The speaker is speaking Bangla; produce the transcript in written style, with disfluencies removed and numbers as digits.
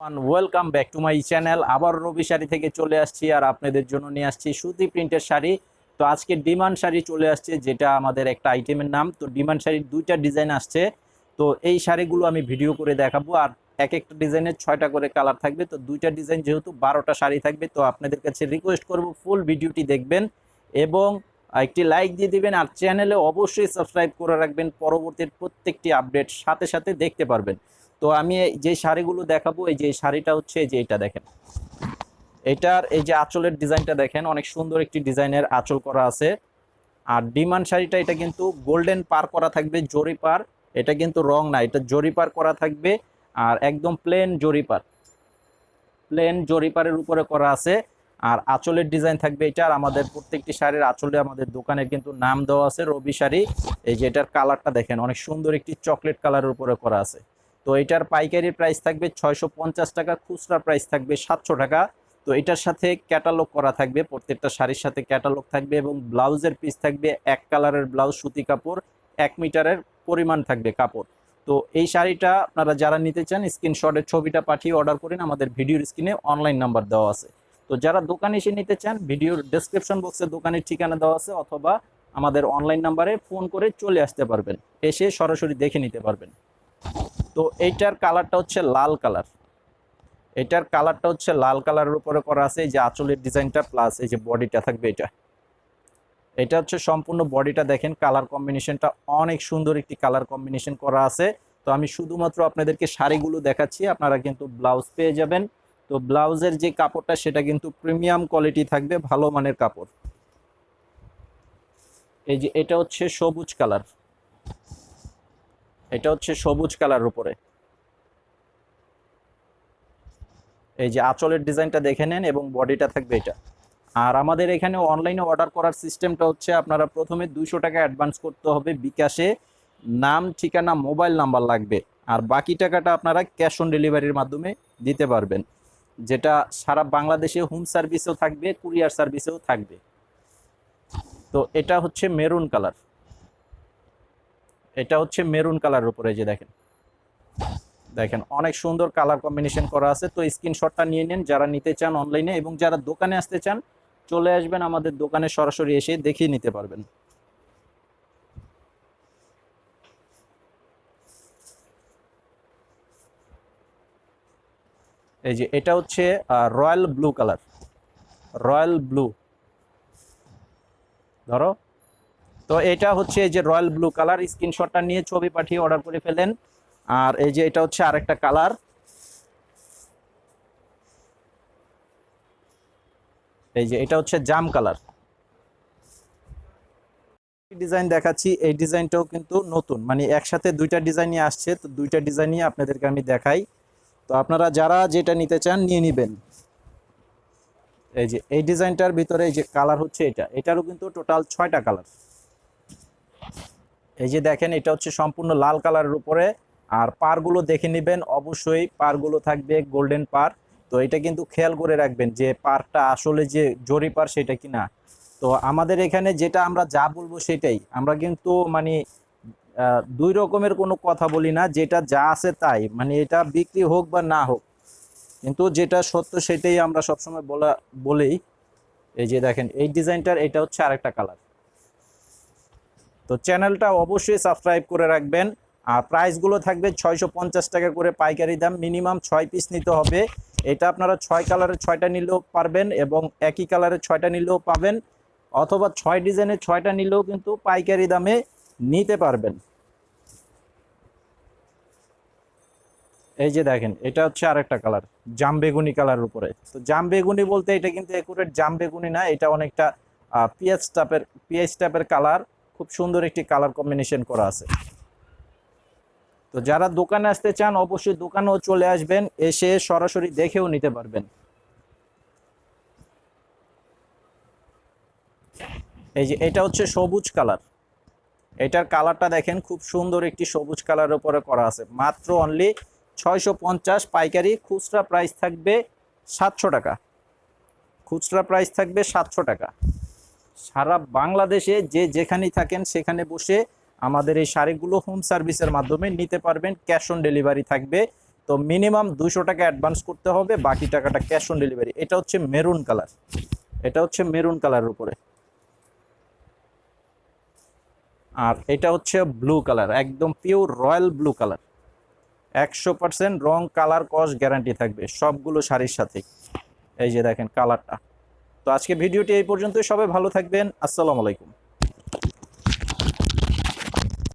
Welcome back to my channel. আবার রবি শাড়ি থেকে চলে আসছি আর আপনাদের জন্য নিয়ে আসছি সুতি প্রিন্টের শাড়ি। তো আজকে ডিমান্ড শাড়ি চলে আসছে, যেটা আমাদের একটা আইটেমের নাম। তো ডিমান্ড শাড়ির দুইটা ডিজাইন আসছে। তো এই শাড়িগুলো আমি ভিডিও করে দেখাবো, আর এক একটা ডিজাইনের 6টা করে কালার থাকবে। তো দুইটা ডিজাইন যেহেতু 12টা শাড়ি থাকবে, তো আপনাদের কাছে রিকোয়েস্ট করব ফুল ভিডিওটি দেখবেন এবং একটি লাইক দিয়ে দিবেন, আর চ্যানেলে অবশ্যই সাবস্ক্রাইব করে রাখবেন। পরবর্তীর প্রত্যেকটি আপডেট সাথে সাথে দেখতে পারবেন। তো আমি যে শাড়িগুলো দেখাবো, এই যে শাড়িটা হচ্ছে, এই যে এটা দেখেন, এটার এই যে আঁচলের ডিজাইনটা দেখেন, অনেক সুন্দর একটি ডিজাইনের আঁচল করা আছে। আর ডিমান্ড শাড়িটা এটা কিন্তু গোল্ডেন পার করা থাকবে, জরি পার। এটা কিন্তু রং না, এটা জরি পার করা থাকবে। আর একদম প্লেন জরি পারের উপরে করা আছে। আর আঁচলের ডিজাইন থাকবে এটা। আর আমাদের প্রত্যেকটি শাড়ির আঁচলে আমাদের দোকানের কিন্তু নাম দেওয়া আছে, রবি শাড়ি। এই যে এটার কালারটা দেখেন, অনেক সুন্দর একটি চকলেট কালারের উপরে করা আছে। তো এটার পাইকারি প্রাইস থাকবে 650 টাকা, খুচরা প্রাইস থাকবে 700 টাকা। তো এটার সাথে ক্যাটালগ করা থাকবে, প্রত্যেকটা শাড়ির সাথে ক্যাটালগ থাকবে, এবং ব্লাউজের পিস থাকবে এক কালারের ব্লাউজ, সুতি কাপড় 1 মিটারের পরিমাণ থাকবে কাপড়। তো এই শাড়িটা আপনারা যারা নিতে চান, স্ক্রিনশটের ছবিটা পাঠিয়ে অর্ডার করেন, আমাদের ভিডিওর স্ক্রিনে অনলাইন নাম্বার দেওয়া আছে। তো যারা দোকানে এসে নিতে চান, ভিডিওর ডেসক্রিপশন বক্সে দোকানের ঠিকানা দেওয়া আছে, অথবা আমাদের অনলাইন নাম্বারে ফোন করে চলে আসতে পারবেন, এসে সরাসরি দেখে নিতে পারবেন। তো এইটার কালারটা হচ্ছে লাল কালার। এটার কালারটা হচ্ছে লাল কালারের উপরে করা আছে, এই যে আঁচলের ডিজাইনটা প্লাস এই যে বডিটা থাকবে এটা। এটা হচ্ছে সম্পূর্ণ বডিটা দেখেন, কালার কম্বিনেশনটা অনেক সুন্দর একটি কালার কম্বিনেশন করা আছে। তো আমি শুধুমাত্র আপনাদেরকে শাড়িগুলো দেখাচ্ছি, আপনারা কিন্তু ব্লাউজ পেয়ে যাবেন। তো ব্লাউজের যে কাপড়টা সেটা কিন্তু প্রিমিয়াম কোয়ালিটি থাকবে, ভালো মানের কাপড়। এই যে এটা হচ্ছে সবুজ কালার, এটা হচ্ছে সবুজ কালার উপরে। এই যে আঁচলের ডিজাইনটা দেখে নেন, এবং বডিটা থাকবে এটা। আর আমাদের এখানে অনলাইনে অর্ডার করার সিস্টেমটা হচ্ছে, আপনারা প্রথমে 200 টাকা অ্যাডভান্স করতে হবে বিকাশে, নাম ঠিকানা মোবাইল নাম্বার লাগবে। আর বাকি টাকাটা আপনারা ক্যাশ অন ডেলিভারির মাধ্যমে দিতে পারবেন, যেটা সারা বাংলাদেশে হোম সার্ভিসেও থাকবে, কুরিয়ার সার্ভিসেও থাকবে। তো এটা হচ্ছে মেরুন কালার, এটা হচ্ছে মেরুন কালারের উপরে যে দেখেন, দেখেন অনেক সুন্দর কালার কম্বিনেশন করা আছে। তো স্ক্রিনশটটা নিয়ে নেন যারা নিতে চান অনলাইনে, এবং যারা দোকানে আসতে চান চলে আসবেন আমাদের দোকানে, সরাসরি এসে দেখিয়ে নিতে পারবেন। এই যে এটা হচ্ছে royal blue colour, royal blue ধরো। তো এটা হচ্ছে এই যে রয়্যাল ব্লু কালার, স্ক্রিনশটটা নিয়ে ছবি পাঠিয়ে অর্ডার করে ফেলেন। আর এই যে এটা হচ্ছে আরেকটা কালার, এই যে এটা হচ্ছে জাম কালার। ডিজাইন দেখাচ্ছি, এই ডিজাইনটাও কিন্তু নতুন, মানে একসাথে দুইটা ডিজাইনই আসছে। তো দুইটা ডিজাইনই আপনাদেরকে আমি দেখাই। তো আপনারা যারা যেটা নিতে চান নিয়ে নেবেন। এই যে এই ডিজাইনটার ভিতরে এই যে কালার হচ্ছে এটা, এটারও কিন্তু টোটাল 6টা কালার। এই যে দেখেন, এটা হচ্ছে সম্পূর্ণ লাল কালারের উপরে। আর পারগুলো দেখে নেবেন, অবশ্যই পারগুলো থাকবে গোল্ডেন পার। তো এটা কিন্তু খেয়াল করে রাখবেন যে পারটা আসলে যে জরি পার সেটা কিনা। তো আমাদের এখানে যেটা আমরা যা বলবো সেটাই, আমরা কিন্তু মানে দুই রকমের কোনো কথা বলি না, যেটা যা আছে তাই, মানে এটা বিক্রি হোক বা না হোক, কিন্তু যেটা সত্য সেটাই আমরা সবসময় বলেই। এই যে দেখেন এই ডিজাইনটার এটা হচ্ছে আরেকটা কালার। তো চ্যানেলটা অবশ্যই সাবস্ক্রাইব করে রাখবেন। আর প্রাইসগুলো থাকবে 650 টাকা করে পাইকারি দাম, মিনিমাম 6 পিস নিতে হবে। এটা আপনারা 6 কালারের 6টা নিলেও পারবেন, এবং একই কালারের 6টা নিলেও পাবেন, অথবা 6 ডিজাইনের 6টা নিলেও কিন্তু পাইকারি দামে নিতে পারবেন। এই যে দেখেন, এটা হচ্ছে আরেকটা কালার, জাম বেগুনি কালার উপরে। তো জাম বেগুনি বলতে এটা কিন্তু একুরেট জাম বেগুনি না, এটা অনেকটা পিএইচ টাইপের কালার। খুব সুন্দর একটি কালার কম্বিনেশন করা আছে। তো যারা দোকানে আসতে চান অবশ্যই দোকানেও চলে আসবেন, এসে সরাসরি দেখেও নিতে পারবেন। এই যে এটা হচ্ছে সবুজ কালার, এটার কালারটা দেখেন, খুব সুন্দর একটি সবুজ কালারের উপরে করা আছে। মাত্র অনলি 650 পাইকারি, খুচরা প্রাইস থাকবে 700 টাকা। খুচরা প্রাইস থাকবে 700 টাকা। সারা বাংলাদেশে যে যেখানেই থাকেন সেখানে বসে আমাদের এই শাড়িগুলো হোম সার্ভিসের মাধ্যমে নিতে পারবেন, ক্যাশ অন ডেলিভারি থাকবে। তো মিনিমাম 200 টাকা অ্যাডভান্স করতে হবে, বাকি টাকাটা ক্যাশ অন ডেলিভারি। এটা হচ্ছে মেরুন কালার, এটা হচ্ছে মেরুন কালারের উপরে। আর এটা হচ্ছে ব্লু কালার, একদম পিওর রয়্যাল ব্লু কালার। 100% রং কালার কস গ্যারান্টি থাকবে সবগুলো শাড়ির সাথে। এই যে দেখেন কালারটা। তো আজকে ভিডিওটি এই পর্যন্তই, সবাই ভালো থাকবেন, আসসালামু আলাইকুম।